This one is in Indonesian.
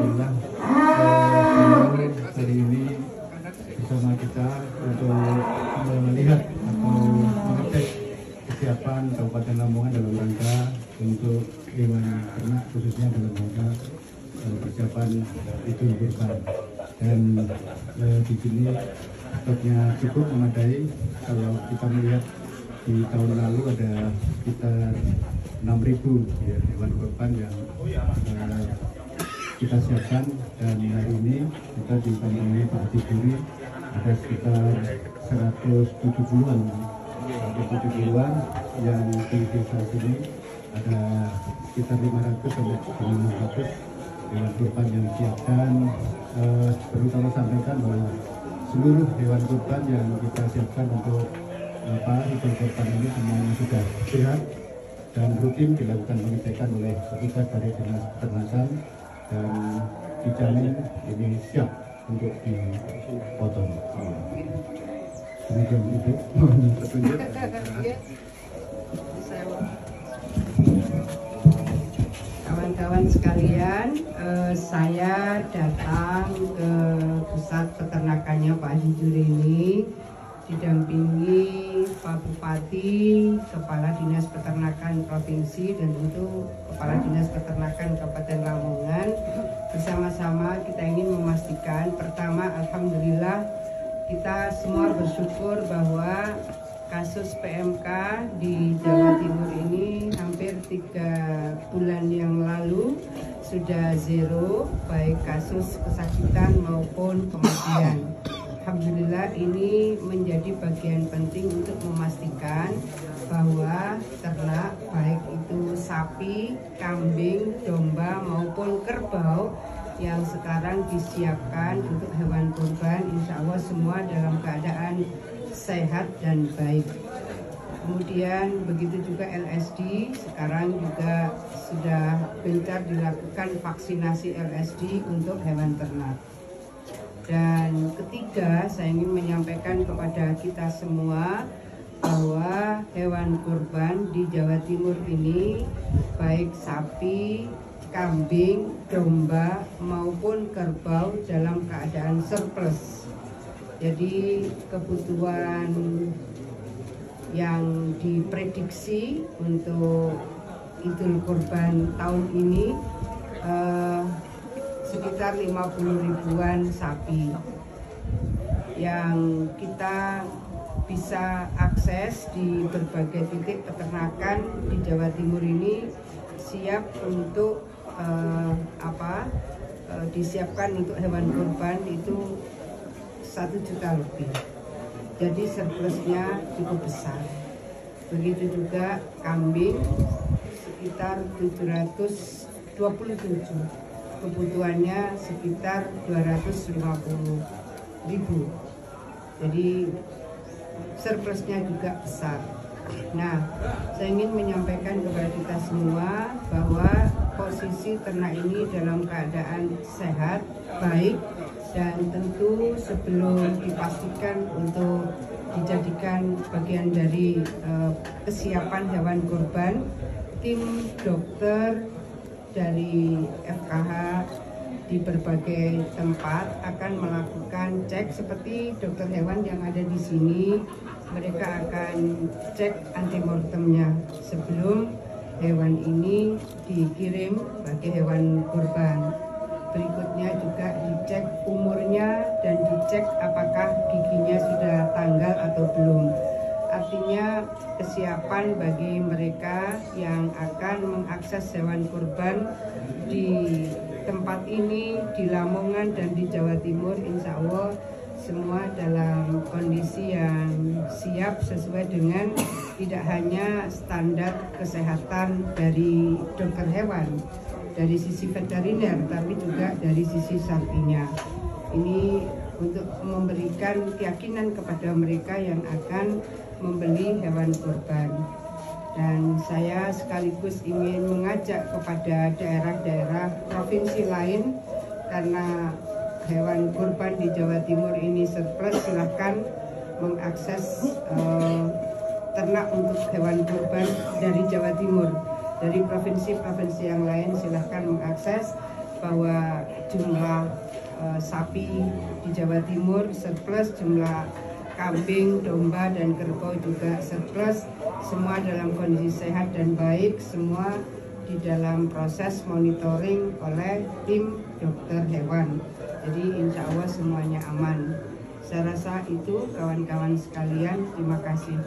alhamdulillah beliau hari ini bersama kita untuk melihat atau mengecek kesiapan Kabupaten Lamongan dalam rangka untuk hewan ternak, khususnya dalam rangka persiapan Idul Kurban. Dan di sini stoknya cukup memadai. Kalau kita melihat di tahun lalu ada sekitar 6.000 ya, hewan kurban yang kita siapkan, dan hari ini kita ditambahi Pak Tiburi ada sekitar 170-an yang di desa sini ada sekitar 500 sampai 600 hewan kurban yang disiapkan. Perlu kami sampaikan bahwa seluruh hewan kurban yang kita siapkan untuk Idul Kurban ini semuanya sudah sehat dan rutin dilakukan pengecekan oleh petugas dari Dinas Peternakan, dan dijamin ini siap untuk dipotong. Demikian itu petunjuk. Kawan-kawan sekalian, saya datang ke pusat peternakannya Pak Hijur ini didampingi Pak Bupati, Kepala Dinas Peternakan Provinsi, dan tentu Kepala Dinas Peternakan Kabupaten Lamongan. Bersama-sama kita ingin memastikan, pertama, alhamdulillah kita semua bersyukur bahwa kasus PMK di Jawa Timur ini hampir 3 bulan yang lalu sudah zero, baik kasus kesakitan maupun kematian. Alhamdulillah ini menjadi bagian penting untuk memastikan bahwa ternak, baik itu sapi, kambing, domba maupun kerbau yang sekarang disiapkan untuk hewan kurban, insya Allah semua dalam keadaan sehat dan baik. Kemudian begitu juga LSD, sekarang juga sudah gencar dilakukan vaksinasi LSD untuk hewan ternak. Dan ketiga, saya ingin menyampaikan kepada kita semua bahwa hewan kurban di Jawa Timur ini, baik sapi, kambing, domba maupun kerbau dalam keadaan surplus. Jadi kebutuhan yang diprediksi untuk Idul Kurban tahun ini sekitar 50 ribuan sapi yang kita bisa akses di berbagai titik peternakan di Jawa Timur ini, siap untuk disiapkan untuk hewan kurban itu 1 juta lebih. Jadi surplusnya cukup besar. Begitu juga kambing sekitar 727, kebutuhannya sekitar 250 ribu. Jadi surplusnya juga besar. Nah, saya ingin menyampaikan kepada kita semua bahwa posisi ternak ini dalam keadaan sehat, baik, dan tentu sebelum dipastikan untuk dijadikan bagian dari kesiapan hewan kurban, tim dokter dari FKH di berbagai tempat akan melakukan cek seperti dokter hewan yang ada di sini. Mereka akan cek antemortemnya sebelum hewan ini dikirim sebagai hewan kurban. Berikutnya juga dicek umurnya dan dicek apakah giginya sudah tanggal atau belum. Artinya kesiapan bagi mereka yang akan mengakses hewan kurban di tempat ini, di Lamongan dan di Jawa Timur, insya Allah semua dalam kondisi yang siap sesuai dengan tidak hanya standar kesehatan dari dokter hewan, dari sisi veteriner, tapi juga dari sisi sapinya. Ini untuk memberikan keyakinan kepada mereka yang akan membeli hewan kurban. Dan saya sekaligus ingin mengajak kepada daerah-daerah provinsi lain, karena hewan kurban di Jawa Timur ini surplus, silahkan mengakses ternak untuk hewan kurban dari Jawa Timur. Dari provinsi-provinsi yang lain silahkan mengakses, bahwa jumlah sapi di Jawa Timur surplus, jumlah kambing, domba, dan kerbau juga surplus, semua dalam kondisi sehat dan baik, semua di dalam proses monitoring oleh tim dokter hewan. Jadi insya Allah semuanya aman. Saya rasa itu kawan-kawan sekalian, terima kasih.